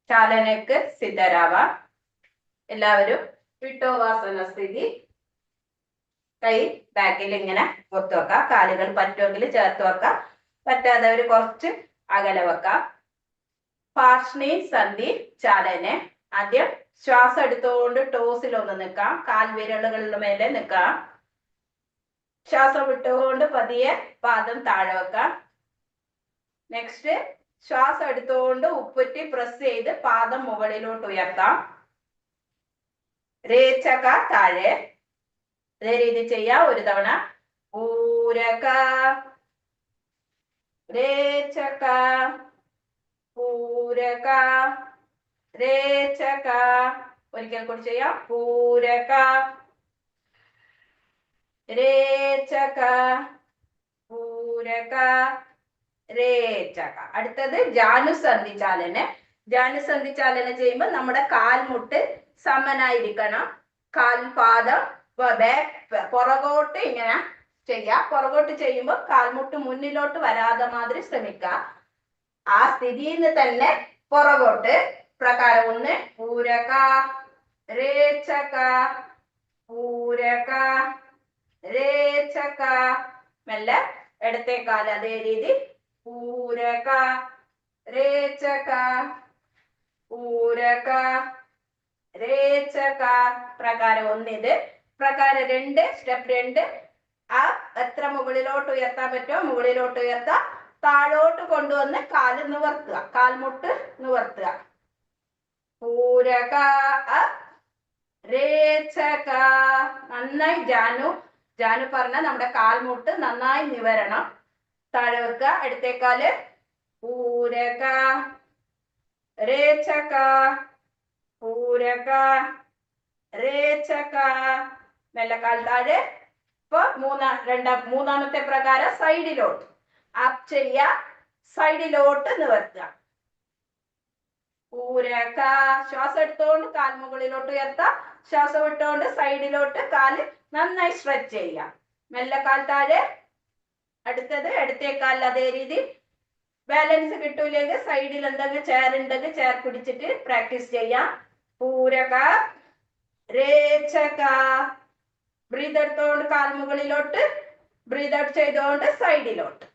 ചാലനക്ക് സിദ്ധരാവാം. എല്ലാവരും വിട്ടോവാസന സ്ഥിതി. കൈ ബാക്കിൽ ഇങ്ങനെ ഒത്തു വെക്കാം. കാലുകൾ പറ്റുമെങ്കിൽ ചേർത്ത് വെക്കാം. പറ്റാത്തവര് കുറച്ച് അകലെ വെക്കാം. പാർഷ്ണി സന്ധി ചാലനെ. ആദ്യം ശ്വാസം എടുത്തുകൊണ്ട് ടോസിൽ ഒന്ന് നിൽക്കാം. കാൽവിരലുകളുടെ മേലെ നിൽക്കാം. ശ്വാസം വിട്ടുകൊണ്ട് പതിയെ പാദം താഴെ വെക്കാം. നെക്സ്റ്റ് ശ്വാസം എടുത്തുകൊണ്ട് ഉപ്പുറ്റി പ്രസ് ചെയ്ത് പാദം മുകളിലോട്ട് ഉയർത്താം. രേചക താഴെ. അതേ രീതി ചെയ്യാം. ഒരു തവണ പൂരക രേചക പൂരക രേചക. ഒരിക്കൽ കൂടി ചെയ്യാം. പൂരക രേചക പൂരക രേചക. അടുത്തത് ജാനുസന്ധി ചാലന. ജാനുസന്ധി ചാലന ചെയ്യുമ്പോൾ നമ്മുടെ കാൽമുട്ട് സമനായിരിക്കണം. കാൽപാദം പുറകോട്ട് ഇങ്ങനെ ചെയ്യാം. പുറകോട്ട് ചെയ്യുമ്പോൾ കാൽമുട്ട് മുന്നിലോട്ട് വരാതെ മാതിരി ശ്രമിക്കുക. ആ സ്ഥിതിയിൽ നിന്ന് തന്നെ പുറകോട്ട്. പ്രകാരം ഒന്ന് പൂരക രേചക പൂരക രേചക. മെല്ലെ ഇടത്തേക്കാൽ അതേ രീതി പൂരക രേചക പൂരക രേചക. പ്രകാരം ഒന്നിത്. പ്രകാരം രണ്ട്. സ്റ്റെപ്പ് രണ്ട്. ആ എത്ര മുകളിലോട്ട് ഉയർത്താൻ പറ്റുമോ മുകളിലോട്ട് ഉയർത്താം. താഴോട്ട് കൊണ്ടുവന്ന് കാല് നിവർത്തുക. കാൽമുട്ട് നിവർത്തുക. പൂരക രേചക. നന്നായി ജാനു പറഞ്ഞ നമ്മുടെ കാൽമുട്ട് നന്നായി നിവരണം. താഴെ വെക്കുക. അടുത്തേക്കാല് പൂരക രേചക പൂരക രേചക. മെല്ലക്കാൽ താഴെ. ഇപ്പൊ മൂന്നാമത്തെ പ്രകാരം സൈഡിലോട്ട് അപ്പ് ചെയ്യുക. സൈഡിലോട്ട് നിവർത്തുക. പൂരക. ശ്വാസം എടുത്തുകൊണ്ട് കാൽ മുകളിലോട്ട് ഉയർത്താം. ശ്വാസം വിട്ടുകൊണ്ട് സൈഡിലോട്ട് കാല് നന്നായി സ്ട്രെച്ച് ചെയ്യുക. മെല്ലക്കാൽ താഴെ. അടുത്തത് ഇടത്തേക്കാലിൽ അതേ രീതി. ബാലൻസ് കിട്ടൂല്ലെങ്കിൽ സൈഡിൽ എന്തെങ്കിലും ചെയർ ഉണ്ടെങ്കിൽ ചെയർ പിടിച്ചിട്ട് പ്രാക്ടീസ് ചെയ്യാം. പൂരക രേചക. ബ്രീത്ത് എടുത്തുകൊണ്ട് കാൽ മുകളിലോട്ട്. ബ്രീത്ത് ഔട്ട് ചെയ്തുകൊണ്ട് സൈഡിലോട്ട്.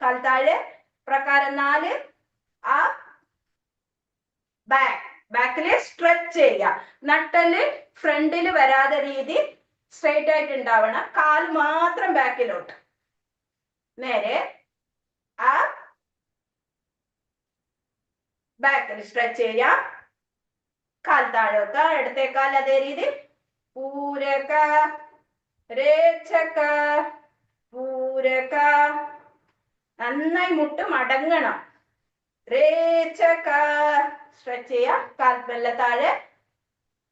കാൽ താഴെ. പ്രകാരം 4. ആ ബാക്കില് സ്ട്രെച്ച് ചെയ്യുക. നട്ടല് ഫ്രണ്ടില് വരാതെ രീതി സ്ട്രെയിറ്റ് ആയിട്ട് ഉണ്ടാവണം. കാൽ മാത്രം ബാക്കിലോട്ട്. നേരെ ആ ബാക്കിൽ സ്ട്രെച്ച് ചെയ്യാം. കാൽ താഴെ വെക്കുക. ഇടത്തേക്കാൽ അതേ രീതി പൂരക രേചക പൂരക. നന്നായി മുട്ട് മടങ്ങണം. രേചക. സ്ട്രെച്ച് ചെയ്യാം. കാൽപ്പല്ല താഴെ.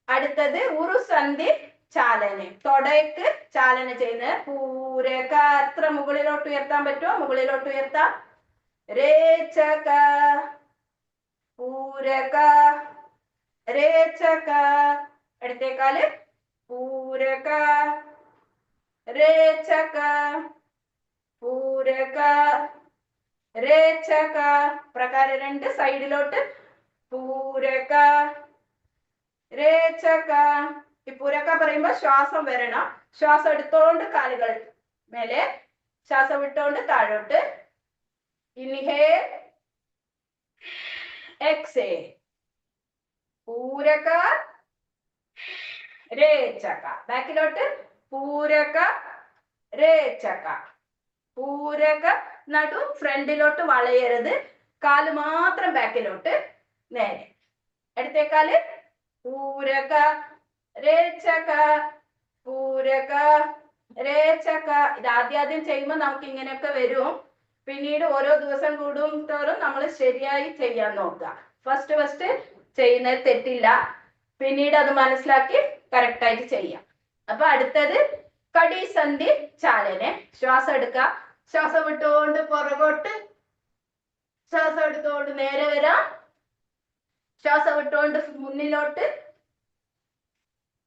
അടുത്തത് ഉറുസന്ധി ചാലന. തൊടയ്ക്ക് ചാലന ചെയ്യുന്നത്. പൂരക. എത്ര മുകളിലോട്ട് ഉയർത്താൻ പറ്റുമോ മുകളിലോട്ട് ഉയർത്താം. രേചക പൂരക രേചക. അടുത്തേക്കാല് പൂരക രേചക പൂരക രേചക. പ്രകാരം 2. സൈഡിലോട്ട് പൂരക രേചക. ഈ പൂരക പറയുമ്പോ ശ്വാസം വരണം. ശ്വാസം എടുത്തോണ്ട് കാലുകൾ മേലെ. ശ്വാസം വിട്ടോണ്ട് താഴോട്ട്. Inhale exhale. പൂരക രേചക. ബാക്കിലോട്ട് പൂരക രേചക പൂരക. നടു ഫ്രണ്ടിലോട്ട് വളയരുത്. കാല് മാത്രം ബാക്കിലോട്ട്. നേരെ. അടുത്തേക്കാല് പൂരക രേചക പൂരക രേചക. ഇത് ആദ്യം ചെയ്യുമ്പോൾ നമുക്ക് ഇങ്ങനെയൊക്കെ വരും. പിന്നീട് ഓരോ ദിവസം കൂടുന്തോറും നമ്മൾ ശരിയായി ചെയ്യാൻ നോക്കുക. ഫസ്റ്റ് ചെയ്യുന്നത് തെറ്റില്ല. പിന്നീട് അത് മനസ്സിലാക്കി കറക്റ്റ് ആയിട്ട് ചെയ്യാം. അപ്പൊ അടുത്തത് കടിസന്ധി ചാലന. ശ്വാസം എടുക്കുക. ശ്വാസം വിട്ടുകൊണ്ട് പുറകോട്ട്. ശ്വാസം എടുത്തുകൊണ്ട് നേരെ വരാം. ശ്വാസം വിട്ടുകൊണ്ട് മുന്നിലോട്ട്.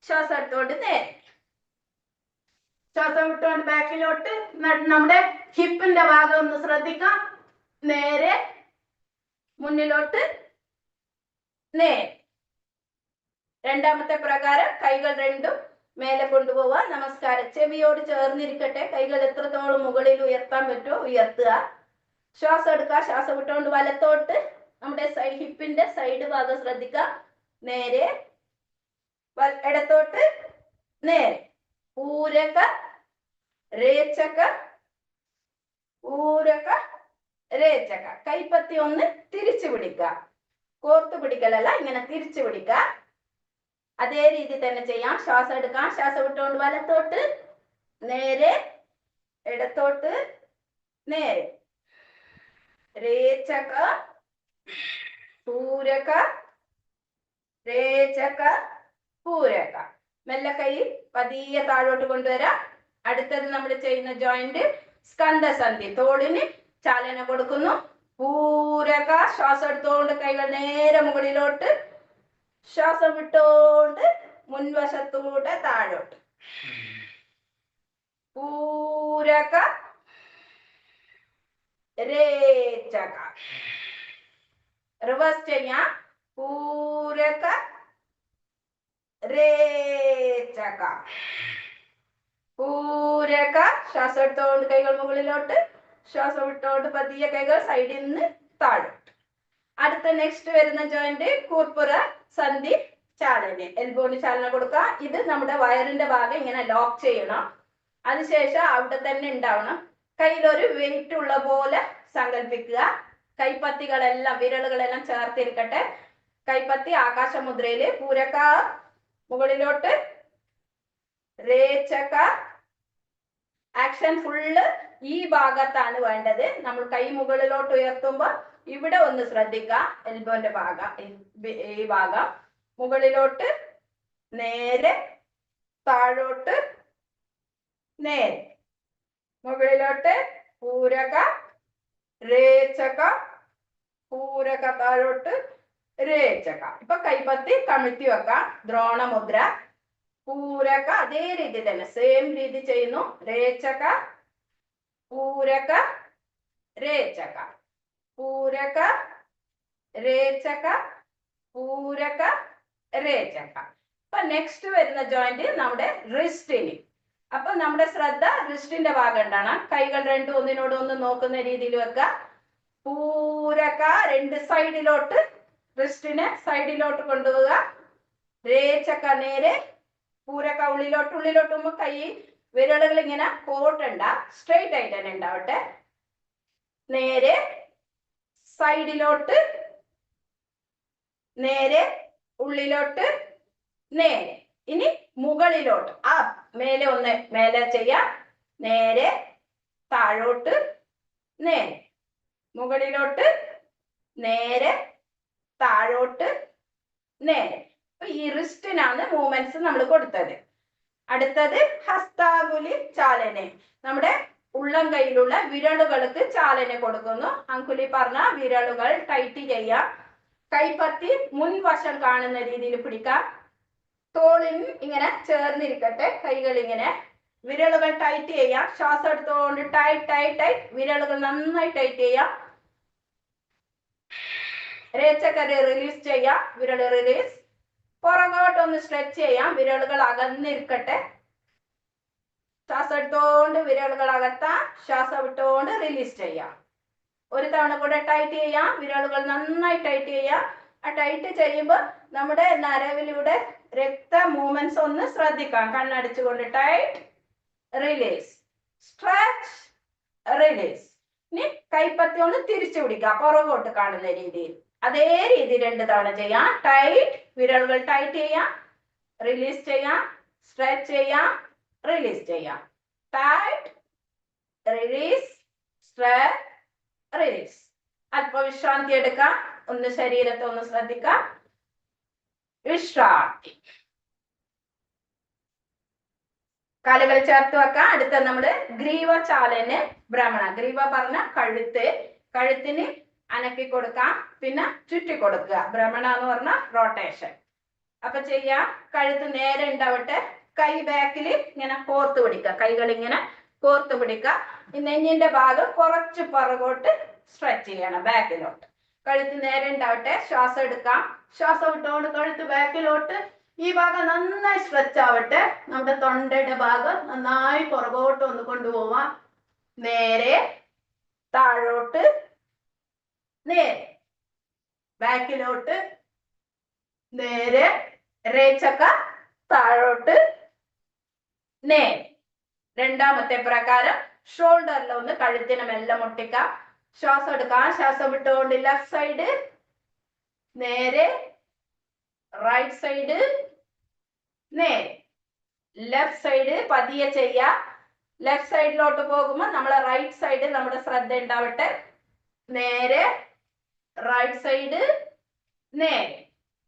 ശ്വാസം എടുത്തുകൊണ്ട് നേരെ. ശ്വാസം വിട്ടുകൊണ്ട് ബാക്കിലോട്ട്. നമ്മുടെ ഹിപ്പിന്റെ ഭാഗം ഒന്ന് ശ്രദ്ധിക്കാം. നേരെ മുന്നിലോട്ട് നേരെ. രണ്ടാമത്തെ പ്രകാരം കൈകൾ രണ്ടും മേലെ കൊണ്ടുപോവുക. നമസ്കാരം ചെവിയോട് ചേർന്നിരിക്കട്ടെ. കൈകൾ എത്രത്തോളം മുകളിൽ ഉയർത്താൻ പറ്റുമോ ഉയർത്തുക. ശ്വാസം എടുക്കുക. ശ്വാസം വിട്ടുകൊണ്ട് വലത്തോട്ട് നമ്മുടെ ഹിപ്പിന്റെ സൈഡ് ഭാഗം ശ്രദ്ധിക്കുക. നേരെ. ഇടത്തോട്ട് നേരെ. പൂരക രേചക പൂരക രേചക. കൈപ്പത്തി ഒന്ന് തിരിച്ചു പിടിക്കുക. കോർത്ത് പിടിക്കലല്ല, ഇങ്ങനെ തിരിച്ചു പിടിക്കുക. അതേ രീതി തന്നെ ചെയ്യാം. ശ്വാസം എടുക്കാം. ശ്വാസം വിട്ടുകൊണ്ട് വലത്തോട്ട് നേരെ. ഇടത്തോട്ട് നേരെ. രേചക പൂരക രേചക പൂരക. മെല്ലെ കൈ പതിയെ താഴോട്ട് കൊണ്ടുവരാം. അടുത്തത് നമ്മൾ ചെയ്യുന്ന ജോയിന്റ് സ്കന്ധസന്ധി. തോളിന് ചാലന കൊടുക്കുന്നു. പൂരക. ശ്വാസം എടുത്തോണ്ട് കൈകൾ നേരെ മുകളിലോട്ട്. ശ്വാസം വിട്ടോണ്ട് മുൻവശത്തൂടെ താഴോട്ട്. പൂരക രേചക. റിവേഴ്സ് ചെയ്യാം. പൂരക രേചക പൂരക. ശ്വാസം എടുത്തോണ്ട് കൈകൾ മുകളിലോട്ട്. ശ്വാസം വിട്ടോണ്ട് പതിയെ കൈകൾ സൈഡിൽ നിന്ന് താഴോട്ട്. അടുത്ത നെക്സ്റ്റ് വരുന്ന ജോയിന്റ് കൂർപ്പുറ സന്ധി ചാലന. എൽബോന് ചാലന കൊടുക്കുക. ഇത് നമ്മുടെ വയറിന്റെ ഭാഗം ഇങ്ങനെ ലോക്ക് ചെയ്യണം. അതിനുശേഷം അവിടെ തന്നെ ഉണ്ടാവണം. കയ്യിലൊരു വെയിറ്റ് ഉള്ള പോലെ സങ്കല്പിക്കുക. കൈപ്പത്തികളെല്ലാം വിരലുകളെല്ലാം ചേർത്തിരിക്കട്ടെ. കൈപ്പത്തി ആകാശമുദ്രയില്. പൂരക മുകളിലോട്ട്. രേചക. ആക്ഷൻ ഫുള്ള് ഈ ഭാഗത്താണ് വേണ്ടത്. നമ്മൾ കൈ മുകളിലോട്ട് ഉയർത്തുമ്പോൾ ഇവിടെ ഒന്ന് ശ്രദ്ധിക്കുക. എൽബോന്റെ ഭാഗം, ഈ ഭാഗം മുകളിലോട്ട് നേരെ. താഴോട്ട് നേരെ. മുകളിലോട്ട് പൂരക രേചക പൂരക. താഴോട്ട് രേചക. ഇപ്പൊ കൈപ്പത്തി കമിഴ്ത്തി വെക്കാം. ദ്രോണമുദ്ര. പൂരക അതേ രീതി തന്നെ സെയിം രീതി ചെയ്യുന്നു. രേചക പൂരക രേചക പൂരക രേചക പൂരക രേചക. അപ്പൊ നെക്സ്റ്റ് വരുന്ന ജോയിന്റ് നമ്മുടെ റിസ്റ്റിന്. അപ്പൊ നമ്മുടെ ശ്രദ്ധ റിസ്റ്റിന്റെ ഭാഗം ഉണ്ടാണ്. കൈകൾ രണ്ടും ഒന്നിനോട് ഒന്ന് നോക്കുന്ന രീതിയിൽ വെക്കുക. പൂരക രണ്ട് സൈഡിലോട്ട്. റിസ്റ്റിനെ സൈഡിലോട്ട് കൊണ്ടുപോവുക. രേചക നേരെ. പൂരക ഉള്ളിലോട്ട്. ഉള്ളിലോട്ടുമ്പോ കൈ വിരലുകൾ ഇങ്ങനെ കോട്ടണ്ട, സ്ട്രെയിറ്റ് ആയിട്ട് തന്നെ ഉണ്ടാവട്ടെ. നേരെ. സൈഡിലോട്ട് നേരെ. ഉള്ളിലോട്ട് നേരെ. ഇനി മുകളിലോട്ട്. ആ മേലെ ഒന്ന് മേലെ ചെയ്യാം. നേരെ. താഴോട്ട് നേരെ. മുകളിലോട്ട് നേരെ. താഴോട്ട് നേരെ. ഈ റിസ്റ്റിനാണ് മൂവ്മെന്റ്സ് നമ്മൾ കൊടുത്തത്. അടുത്തത് ഹസ്താകുലി ചാലന. നമ്മുടെ ഉള്ളം കൈയിലുള്ള വിരലുകൾക്ക് ചാലന കൊടുക്കുന്നു. അങ്കുലി പറഞ്ഞ വിരലുകൾ ടൈറ്റ് ചെയ്യാം. കൈപ്പത്തി മുൻവശം കാണുന്ന രീതിയിൽ പിടിക്കാം. തോളിന് ഇങ്ങനെ ചേർന്നിരിക്കട്ടെ. കൈകൾ ഇങ്ങനെ. വിരലുകൾ ടൈറ്റ് ചെയ്യാം. ശ്വാസം എടുത്തുകൊണ്ട് ടൈറ്റ് ടൈറ്റ് ടൈറ്റ്. വിരലുകൾ നന്നായി ടൈറ്റ് ചെയ്യാം. രേചകരെ റിലീസ് ചെയ്യാം. വിരൽ റിലീസ്. പുറകോട്ടൊന്ന് സ്ട്രെച്ച് ചെയ്യാം. വിരലുകൾ അകന്നിരിക്കട്ടെ. ശ്വാസം എടുത്തോണ്ട് വിരലുകൾ അകത്താം. ശ്വാസം വിട്ടോണ്ട് റിലീസ് ചെയ്യാം. ഒരു തവണ കൂടെ ടൈറ്റ് ചെയ്യാം. വിരലുകൾ നന്നായി ടൈറ്റ് ചെയ്യാം. ആ ടൈറ്റ് ചെയ്യുമ്പോൾ നമ്മുടെ നരവിലൂടെ രക്ത മൂവ്മെന്റ്സ് ഒന്ന് ശ്രദ്ധിക്കാം. കണ്ണടച്ചുകൊണ്ട് ടൈറ്റ് റിലീസ്. Stretch release. ഇനി കൈപ്പത്തി ഒന്ന് തിരിച്ചു പിടിക്കാം. പുറകോട്ട് കാണുന്ന രീതിയിൽ. അതേ രീതി 2 തവണ ചെയ്യാം. ടൈറ്റ്. വിരലുകൾ ടൈറ്റ് ചെയ്യാം. റിലീസ് ചെയ്യാം. സ്ട്രെച്ച് ചെയ്യാം. റിലീസ് ചെയ്യാം. Tight release stretch release. അല്പ വിശ്രാന്തി എടുക്കാം. ഒന്ന് ശരീരത്തെ ഒന്ന് ശ്രദ്ധിക്കാം. വിശ്രാന്തി. കാലുകൾ ചേർത്ത് വെക്കാം. അടുത്ത നമ്മള് ഗ്രീവ ചാലന ഭ്രമണ. ഗ്രീവ പറഞ്ഞ കഴുത്ത്. കഴുത്തിന് അനക്കി കൊടുക്കാം. പിന്നെ ചുറ്റി കൊടുക്കുക. ഭ്രമണ എന്ന് പറഞ്ഞ റൊട്ടേഷൻ. അപ്പൊ ചെയ്യാം. കഴുത്ത് നേരെ ഉണ്ടാവട്ടെ. കൈ ബാക്കിൽ ഇങ്ങനെ കോർത്ത് പിടിക്കുക. കൈകൾ ഇങ്ങനെ കോർത്ത് പിടിക്കുക. നെഞ്ഞിന്റെ ഭാഗം കുറച്ച് പുറകോട്ട് സ്ട്രെച്ച് ചെയ്യണം ബാക്കിലോട്ട്. കഴുത്ത് നേരെ ഉണ്ടാവട്ടെ. ശ്വാസം എടുക്കാം. ശ്വാസം വിട്ടുകൊണ്ട് കഴുത്ത് ബാക്കിലോട്ട്. ഈ ഭാഗം നന്നായി സ്ട്രെച്ച് ആവട്ടെ. നമ്മുടെ തൊണ്ടയുടെ ഭാഗം നന്നായി പുറകോട്ട് ഒന്ന് കൊണ്ടുപോവാം. നേരെ താഴോട്ട്, നേരെ ബാക്കിലോട്ട്, നേരെ രേച്ചക്ക താഴോട്ട്, നേരെ. രണ്ടാമത്തെ പ്രകാരം ഷോൾഡറിൽ ഒന്ന് കഴുത്തിന് മെല്ലെ മുട്ടിക്കാം. ശ്വാസം എടുക്കാം. ശ്വാസം വിട്ടുകൊണ്ട് ലെഫ്റ്റ് സൈഡ്, നേരെ റൈറ്റ് സൈഡ്, നേരെ. ലെഫ്റ്റ് സൈഡ് പതിയെ ചെയ്യാം. ലെഫ്റ്റ് സൈഡിലോട്ട് പോകുമ്പോൾ നമ്മളെ റൈറ്റ് സൈഡ് നമ്മുടെ ശ്രദ്ധ ഉണ്ടാവട്ടെ. നേരെ റൈറ്റ് സൈഡ്, നേരെ.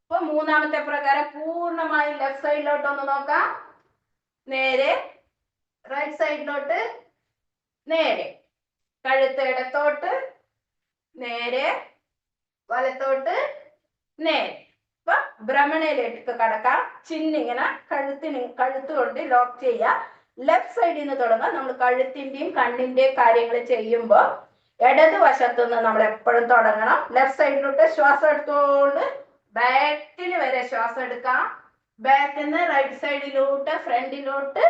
ഇപ്പൊ മൂന്നാമത്തെ പ്രകാരം പൂർണ്ണമായി ലെഫ്റ്റ് സൈഡിലോട്ട് ഒന്ന് നോക്കാം. നേരെ റൈറ്റ് സൈഡിലോട്ട്, നേരെ. കഴുത്ത് ഇടത്തോട്ട്, നേരെ വലത്തോട്ട്, നേരെ. ഇപ്പൊ ഭ്രമണയിലേക്ക് കടക്കാം. ചിന്നിങ്ങനെ കഴുത്ത് കൊണ്ട് ലോക്ക് ചെയ്യുക. ലെഫ്റ്റ് സൈഡിൽ നിന്ന് തുടങ്ങാം. നമ്മൾ കഴുത്തിന്റെയും കണ്ണിന്റെയും കാര്യങ്ങൾ ചെയ്യുമ്പോൾ ഇടതുവശത്തുനിന്ന് നമ്മൾ എപ്പോഴും തുടങ്ങണം. ലെഫ്റ്റ് സൈഡിലോട്ട് ശ്വാസം എടുത്തുകൊണ്ട് ബാക്കിൽ വരെ ശ്വാസം എടുക്കാം. ബാക്കിൽ നിന്ന് റൈറ്റ് സൈഡിലോട്ട്, ഫ്രണ്ടിലോട്ട്,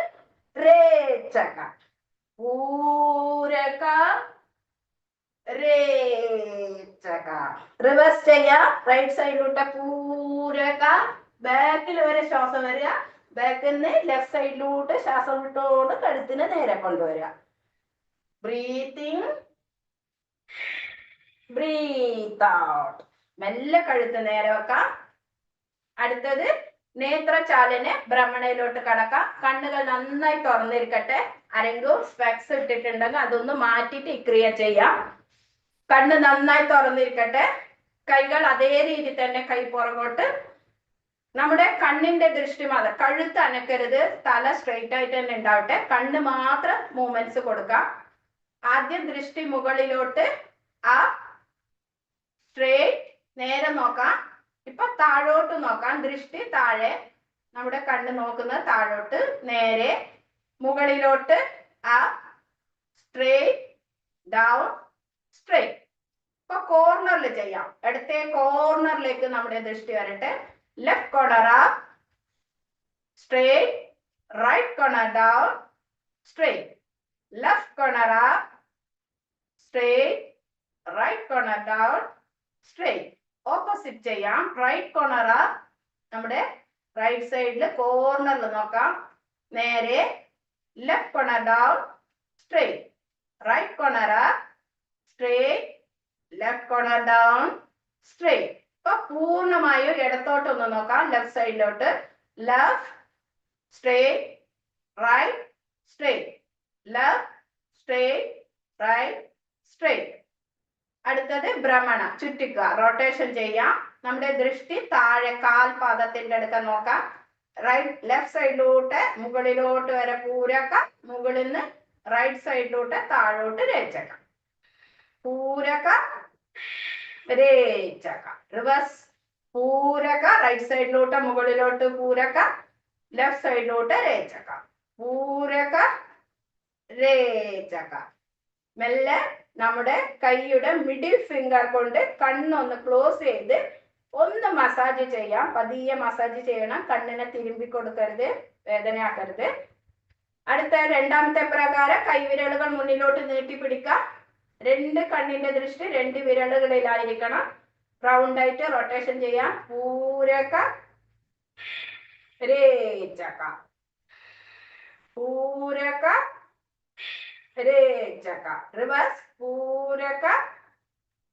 രേച്ചക, പൂരക, രേച്ചക. റിവേഴ്സ് ചെയ്യാം. റൈറ്റ് സൈഡിലോട്ട് പൂരക, ബാക്കിൽ വരെ ശ്വാസം വരിക. ബാക്കിൽ നിന്ന് ലെഫ്റ്റ് സൈഡിലോട്ട് ശ്വാസം വിട്ടുകൊണ്ട് കഴുത്തിന് നേരെ കൊണ്ടുവരിക. Breathing, breathe out. മെല്ലെ കഴുത്ത് നേരെ വെക്കാം. അടുത്തത് നേത്രചാലന് ഭ്രമണയിലോട്ട് കടക്കാം. കണ്ണുകൾ നന്നായി തുറന്നിരിക്കട്ടെ. ആരെങ്കിലും സ്പെക്സ് ഇട്ടിട്ടുണ്ടെങ്കിൽ അതൊന്ന് മാറ്റിയിട്ട് ഈ ക്രിയ ചെയ്യാം. കണ്ണ് നന്നായി തുറന്നിരിക്കട്ടെ. കൈകൾ അതേ രീതി തന്നെ കൈ പുറകോട്ട്. നമ്മുടെ കണ്ണിന്റെ ദൃഷ്ടി മാത്രം, കഴുത്ത് അനക്കരുത്. തല സ്ട്രെയിറ്റ് ആയിട്ട് തന്നെ ഉണ്ടാവട്ടെ. കണ്ണ് മാത്രം മൂവ്മെന്റ്സ് കൊടുക്കാം. ആദ്യം ദൃഷ്ടി മുകളിലോട്ട്, ആ സ്ട്രെയിറ്റ് നേരെ നോക്കാം. ഇപ്പൊ താഴോട്ട് നോക്കാം. ദൃഷ്ടി താഴെ, നമ്മുടെ കണ്ണ് നോക്കുന്നത് താഴോട്ട്, നേരെ മുകളിലോട്ട്, ആ സ്ട്രെയിറ്റ് ഡൗൺ, സ്ട്രെയിറ്റ്. ഇപ്പൊ കോർണറിൽ ചെയ്യാം. ഇടത്തെ കോർണറിലേക്ക് നമ്മുടെ ദൃഷ്ടി വരട്ടെ. Left corner up, straight. Right corner down, straight. Left corner up, straight. Right corner down, straight. Opposite ചെയ്യാം. റൈറ്റ് കോർണർ അപ്പ്, നമ്മുടെ റൈറ്റ് സൈഡിൽ കോർണറിൽ നോക്കാം. നേരെ left corner down, straight. Right corner up, straight. Left corner down, straight. ഇപ്പൊ പൂർണ്ണമായും ഇടത്തോട്ടൊന്ന് നോക്കാം. ലെഫ്റ്റ് സൈഡിലോട്ട്. Left, straight, right, straight. Left, straight, right, straight. അടുത്തത് ഭ്രമണ, ചുറ്റിക്കുക, റൊട്ടേഷൻ ചെയ്യാം. നമ്മുടെ ദൃഷ്ടി താഴെ കാൽപാദത്തിന്റെ അടുത്ത് നോക്കാം. ലെഫ്റ്റ് സൈഡിലോട്ട് മുകളിലോട്ട് വരെ പൂരക, മുകളിൽ നിന്ന് റൈറ്റ് സൈഡിലോട്ട് താഴോട്ട് രേച്ചക. പൂരക, രേച്ചക. റിവേഴ്സ്. പൂരക, റൈറ്റ് സൈഡിലോട്ട് മുകളിലോട്ട് പൂരക, ലെഫ്റ്റ് സൈഡിലോട്ട് രേച്ചക. പൂരക, രേച്ചക. മെല്ലെ നമ്മുടെ കൈയുടെ മിഡിൽ ഫിംഗർ കൊണ്ട് കണ്ണൊന്ന് ക്ലോസ് ചെയ്ത് ഒന്ന് മസാജ് ചെയ്യാം. പതിയെ മസാജ് ചെയ്യണം. കണ്ണിനെ തിരുമ്പി കൊടുക്കരുത്, വേദനയാക്കരുത്. അടുത്ത രണ്ടാമത്തെ പ്രകാരം കൈവിരലുകൾ മുന്നിലോട്ട് നീട്ടി പിടിക്കാം. രണ്ട് കണ്ണിന്റെ ദൃഷ്ടി രണ്ട് വിരലുകളിലായിരിക്കണം. റൗണ്ട് ആയിട്ട് റൊട്ടേഷൻ ചെയ്യാം. പൂരക, രേച്ചക, പൂരക, രേച്ചക. റിവേഴ്സ്. പൂരക,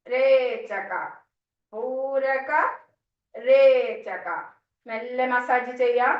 രേച്ചക, പൂരക, രേച്ചക. മെല്ലെ മസാജ് ചെയ്യാം.